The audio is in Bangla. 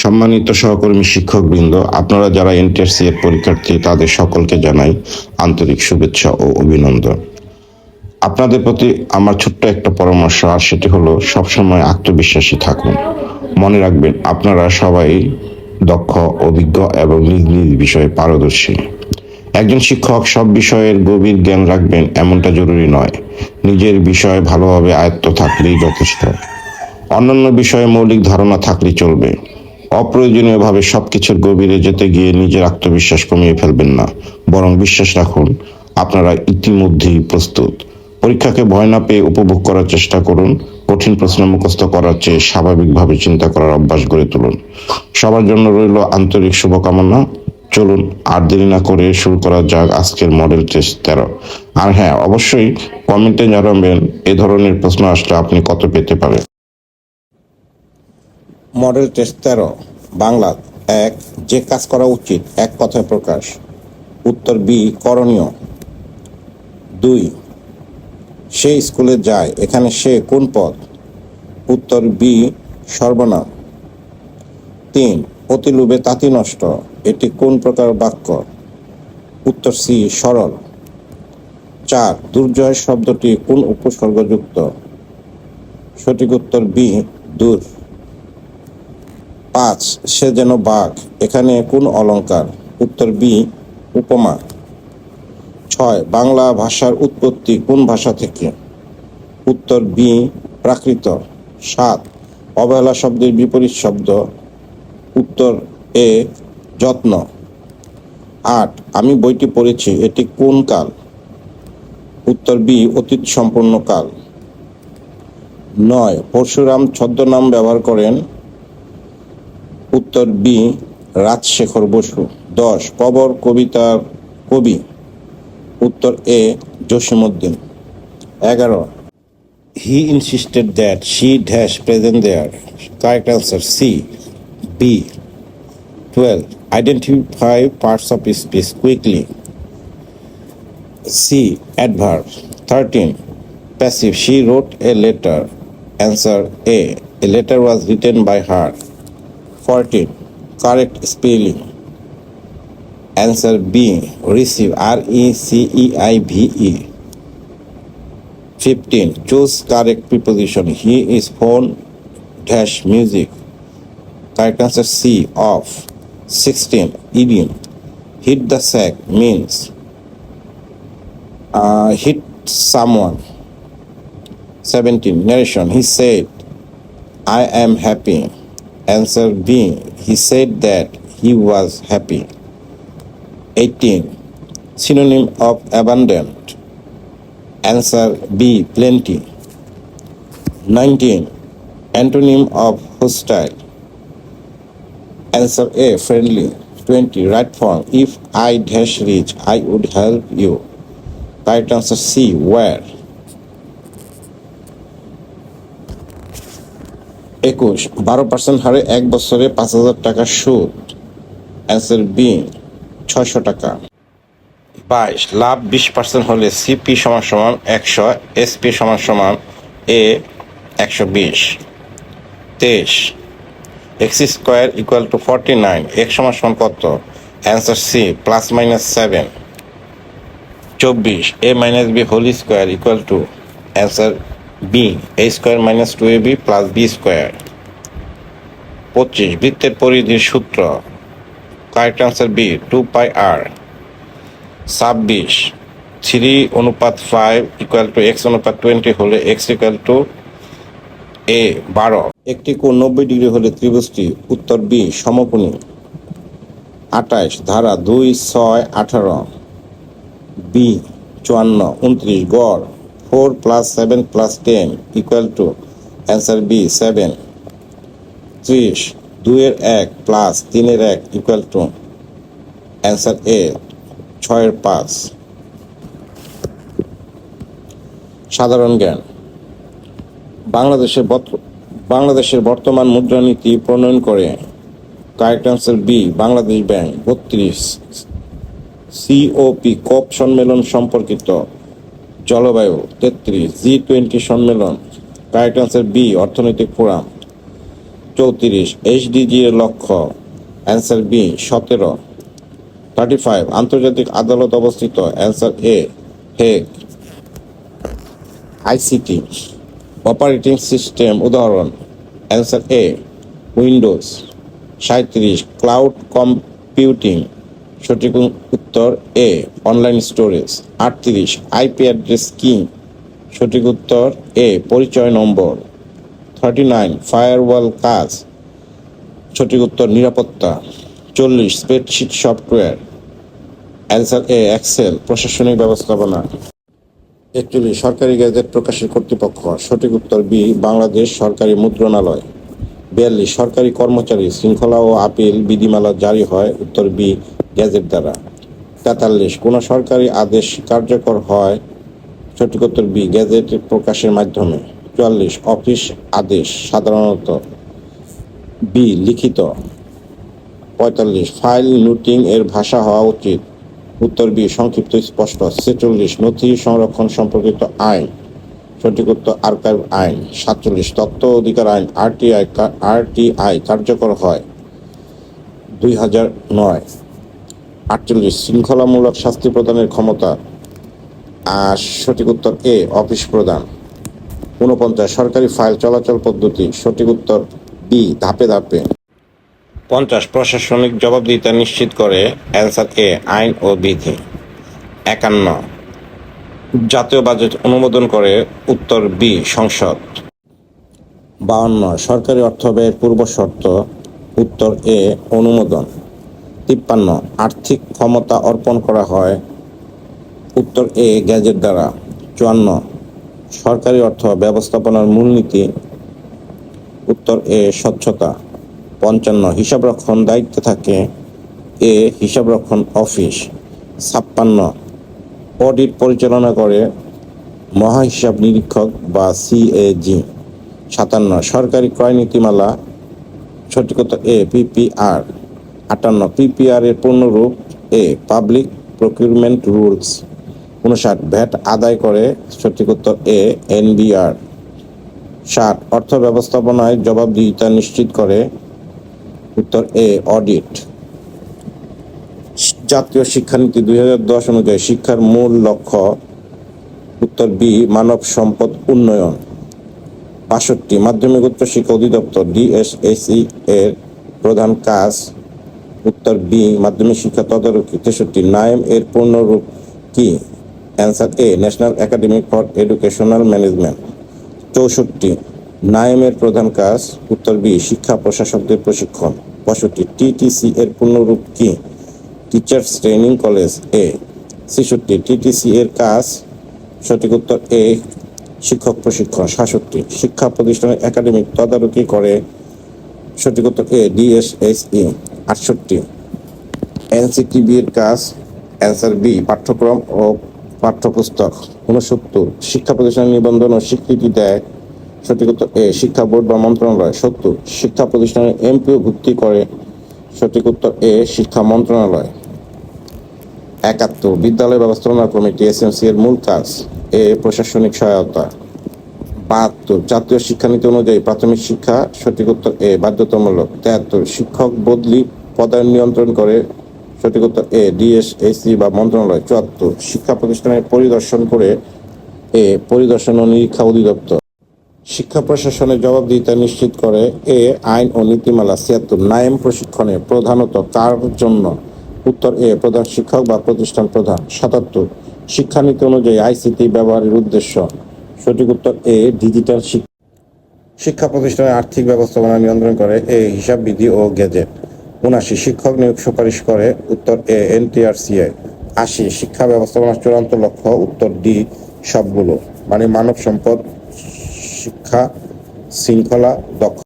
সম্মানিত সহকর্মী শিক্ষকবৃন্দ, আপনারা যারা এনটিআরসি এর পরীক্ষার্থী তাদের সকলকে জানাই আন্তরিক শুভেচ্ছা ও অভিনন্দন। আপনাদের প্রতি আমার ছোট্ট একটা পরামর্শ, আর সেটি হলো সবসময় আত্মবিশ্বাসী থাকুন। মনে রাখবেন, আপনারা সবাই দক্ষ, অভিজ্ঞ এবং নিজ নিজ বিষয়ে পারদর্শী। একজন শিক্ষক সব বিষয়ের গভীর জ্ঞান রাখবেন এমনটা জরুরি নয়। নিজের বিষয় ভালোভাবে আয়ত্ত থাকলেই যথেষ্ট। অন্যান্য বিষয়ে মৌলিক ধারণা থাকলেই চলবে। অপ্রয়োজনীয়ভাবে সবকিছুর গভীরে যেতে গিয়ে নিজের আত্মবিশ্বাস কমিয়ে ফেলবেন না, বরং বিশ্বাস রাখুন আপনারা ইতিমধ্যেই প্রস্তুত। পরীক্ষাকে ভয় না পেয়ে উপভোগ করার চেষ্টা করুন। কঠিন প্রশ্ন মুখস্থ করার চেয়ে স্বাভাবিকভাবে চিন্তা করার অভ্যাস গড়ে তুলুন। সবার জন্য রইল আন্তরিক শুভকামনা। চলুন আর দেরি না করে শুরু করা যাক আজকের মডেল টেস্ট 13। আর হ্যাঁ, অবশ্যই কমেন্টে জানাবেন এ ধরনের প্রশ্ন আসলে আপনি কত পেতে পারেন। Model test 13 Bangla. 1. যে কাজ করা উচিত এক কথায় প্রকাশ। উত্তর বি, করণীয়। 2. সে স্কুলে যায়, এখানে সে কোন পদ? উত্তর বি, সর্বনাম। 3. অতি লোভে তাঁতি নষ্ট, এটি কোন প্রকার বাক্য? উত্তর সি, সরল। 4. দুর্জয় শব্দটি কোন উপসর্গযুক্ত? সঠিক উত্তর বি, দূর। 5. সে যেন বাঘ, এখানে কোন অলঙ্কার? উত্তর বি, উপমা। 6. বাংলা ভাষার উৎপত্তি কোন ভাষা থেকে? উত্তর বি, প্রাকৃত। 7. অবহেলা শব্দের বিপরীত শব্দ? উত্তর এ, যত্ন। 8. আমি বইটি পড়েছি, এটি কোন কাল? উত্তর বি, অতীত সম্পূর্ণ কাল। 9. পরশুরাম ছদ্মনাম ব্যবহার করেন? উত্তর বি, রাজশেখর বসু। 10. কবর কবিতার কবি? উত্তর এ, Jasimuddin. 11. He insisted that she dash present there. Correct answer C, B. 12. Identify parts of speech quickly. C, adverb. 13. Passive. She wrote a letter. Answer A. A letter was written by her. 14. Correct spelling. Answer B, receive. RECEIVE. 15. Choose correct preposition. He is phone dash music. Correct answer C, off. 16. Idiom. Hit the sack means hit someone. 17. Narration. He said, I am happy. Answer B, he said that he was happy. 18. Synonym of abundant. Answer B, plenty. 19. Antonym of hostile. Answer A, friendly. 20. Right form. If I dash rich, I would help you. Correct answer C, where. 21. 12% হারে 1 বছরে 5,000 টাকা সুদ। অ্যান্সার বি, 600 টাকা। 22. লাভ 20% হলে সিপি সমান সমান 100, এসপি সমান সমান এ 120। 23. এক্স স্কোয়ার ইকুয়াল টু 49, এক্স সমান সমান কত? Answer c, plus minus 7। 24. A minus b whole square equal to? Answer b, a square minus 2ab plus b square. 25. বৃত্তের পরিধির সূত্র? Correct answer b, 2πr। 26. 3:5 equal to x অনুপাত 20 হলে এক্স ইকুয়াল টু এ 12। একটি কোণ 90 ডিগ্রি হলে ত্রিভুজটি? উত্তর বি, সমকোণী। 28. ধারা 2, 6, 18 বি 54, 29 গড় 4 + 7 + 10 equal to? Answer B, 7। 30. 2-এর 1 plus 3-এর 1 equal to? Answer এ, 6-এর 5। সাধারণ জ্ঞান। বাংলাদেশের বর্তমান মুদ্রানীতি প্রণয়ন করে? Correct answer B, Bangladesh bank. 32. COP কপ সম্মেলন সম্পর্কিত? জলবায়ু। 33. G20 সম্মেলন? কারেক্ট আনসার বি, অর্থনৈতিক ফোরাম। 34 এইচডিজি এর লক্ষ্য, অ্যান্সার বি 17। 35 আন্তর্জাতিক আদালত অবস্থিত, অ্যান্সার এ হেগ। আইসিটি অপারেটিং সিস্টেম উদাহরণ, অ্যান্সার এ উইন্ডোজ। 37 ক্লাউড কম্পিউটিং, সঠিক উত্তর এ অনলাইন স্টোরেজ। 38 আইপি অ্যাড্রেস কি, সঠিক উত্তর এ পরিচয় নম্বর। 39 ফায়ারওয়াল কাজ, সঠিক উত্তর নিরাপত্তা। 40 স্প্রেডশিট সফটওয়্যার, অ্যান্সার এ এক্সেল প্রশাসনিক ব্যবস্থাপনা। 41 সরকারি গেজেট প্রকাশের কর্তৃপক্ষ, সঠিক উত্তর বি বাংলাদেশ সরকারি মুদ্রণালয়। 42 সরকারি কর্মচারী শৃঙ্খলা ও আপিল বিধিমালা জারি হয়, উত্তর বি গেজেট দ্বারা। 43 কোন সরকারি আদেশ কার্যকর হয়, সঠিক উত্তর বি গেজেট প্রকাশের মাধ্যমে। 44 অফিস আদেশ সাধারণত বি লিখিত। 45 ফাইল নোটিং এর ভাষা হওয়া উচিত, উত্তর বি সংক্ষিপ্ত স্পষ্ট। 46 নথি সংরক্ষণ সম্পর্কিত আইন, সঠিক উত্তর আর্কাইভ আইন। 47 তথ্য অধিকার আইন আরটিআই কার্যকর হয় 2009। 48 শৃঙ্খলামূলক শাস্তি প্রদানের ক্ষমতা, সঠিক উত্তর এ অফিস প্রদান। 49 সরকারি ফাইল চলাচল পদ্ধতি, সঠিক উত্তর বি ধাপে ধাপে। 50 প্রশাসনিক জবাবদিহিতা নিশ্চিত করে, অ্যান্সার এ আইন ও বিধি। 51 জাতীয় বাজেট অনুমোদন করে, উত্তর বি সংসদ। 52 সরকারি অর্থ ব্যয়ের পূর্ব শর্ত, উত্তর এ অনুমোদন। 53 আর্থিক ক্ষমতা অর্পণ করা হয়, উত্তর এ গেজেট দ্বারা। 54 সরকারি অর্থ ব্যবস্থাপনার মূলনীতি, উত্তর এ স্বচ্ছতা। 55 হিসাবরক্ষণ দায়িত্বে থাকে, এ হিসাবরক্ষণ অফিস। 56 অডিট পরিচালনা করে মহাহিসাব নিরীক্ষক বা সিএজি। 57 সরকারি ক্রয় নীতিমালা, সঠিক উত্তর এ পিপিআর। 58 পিপিআর এর পূর্ণরূপ, A public procurement rules. 59 VAT আদায় করে, সঠিক উত্তর এ এনবিআর। 60 অর্থ ব্যবস্থাপনায় জবাবদিহিতা নিশ্চিত করে, উত্তর এ অডিট। জাতীয় শিক্ষানীতি 2010 অনুযায়ী শিক্ষার মূল লক্ষ্য, উত্তর বি মানব সম্পদ উন্নয়ন। 62 মাধ্যমিক উচ্চ শিক্ষা অধিদপ্তর ডিএসএসই এর প্রধান কাজ, উত্তর বি মাধ্যমিক শিক্ষা তদারকি। 63 নায়েম এর পূর্ণরূপ কি, answer a national academy for educational management. 64 নায়েমের প্রধান কাজ, উত্তর বি শিক্ষা প্রশাসকদের প্রশিক্ষণ। 65 টিটিসি এর পূর্ণরূপ কি, টিচার্স ট্রেনিং কলেজ এ। 66 টিটিসি এর কাজ, সঠিক উত্তর এ শিক্ষক প্রশিক্ষণ। 67 শিক্ষা প্রতিষ্ঠানের একাডেমিক তদারকি করে, সঠিক উত্তর এ ডিএসএসই। 68 এনসিটিবি এর কাজ, অ্যান্সার বি পাঠ্যক্রম ও পাঠ্যপুস্তক। 69 শিক্ষা প্রতিষ্ঠানের নিবন্ধন ও স্বীকৃতি দেয়, সঠিক উত্তর এ শিক্ষা বোর্ড বা মন্ত্রণালয়। 70 শিক্ষা প্রতিষ্ঠানের এমপিও ভুক্তি করে, সঠিক উত্তর এ শিক্ষা মন্ত্রণালয়। 71 বিদ্যালয় ব্যবস্থাপনা কমিটি এসএমসি এর মূল কাজ, এ প্রশাসনিক সহায়তা। 72 জাতীয় শিক্ষানীতি অনুযায়ী প্রাথমিক শিক্ষা, সঠিক উত্তর এ বাধ্যতামূলক। 73 শিক্ষক বদলি পদায়ন নিয়ন্ত্রণ করে, সঠিক উত্তর এ ডিএসএসি বা মন্ত্রণালয়। 74 শিক্ষা প্রতিষ্ঠানের পরিদর্শন করে, এ পরিদর্শন ও নিরীক্ষা অধিদপ্তর। শিক্ষা প্রশাসনের জবাবদিহিতা নিশ্চিত করে, এ আইন ও নীতিমালা। 76 নায়েম প্রশিক্ষণে প্রধানত কার জন্য, উত্তর এ প্রধান শিক্ষক বা প্রতিষ্ঠান প্রধান। 77 শিক্ষানীতি অনুযায়ী আইসিটি ব্যবহারের উদ্দেশ্য, সঠিক উত্তর এ ডিজিটাল শিক্ষা প্রতিষ্ঠানের আর্থিক ব্যবস্থাপনা নিয়ন্ত্রণ করে, এ হিসাব বিধি ও গেজেট। 79 শিক্ষক নিয়োগ সুপারিশ করে, উত্তর এ এনটিআরসিআই। 80 শিক্ষা ব্যবস্থাপনার চূড়ান্ত লক্ষ্য, উত্তর ডি সবগুলো, মানে মানব সম্পদ, শিক্ষা, শৃঙ্খলা, দক্ষ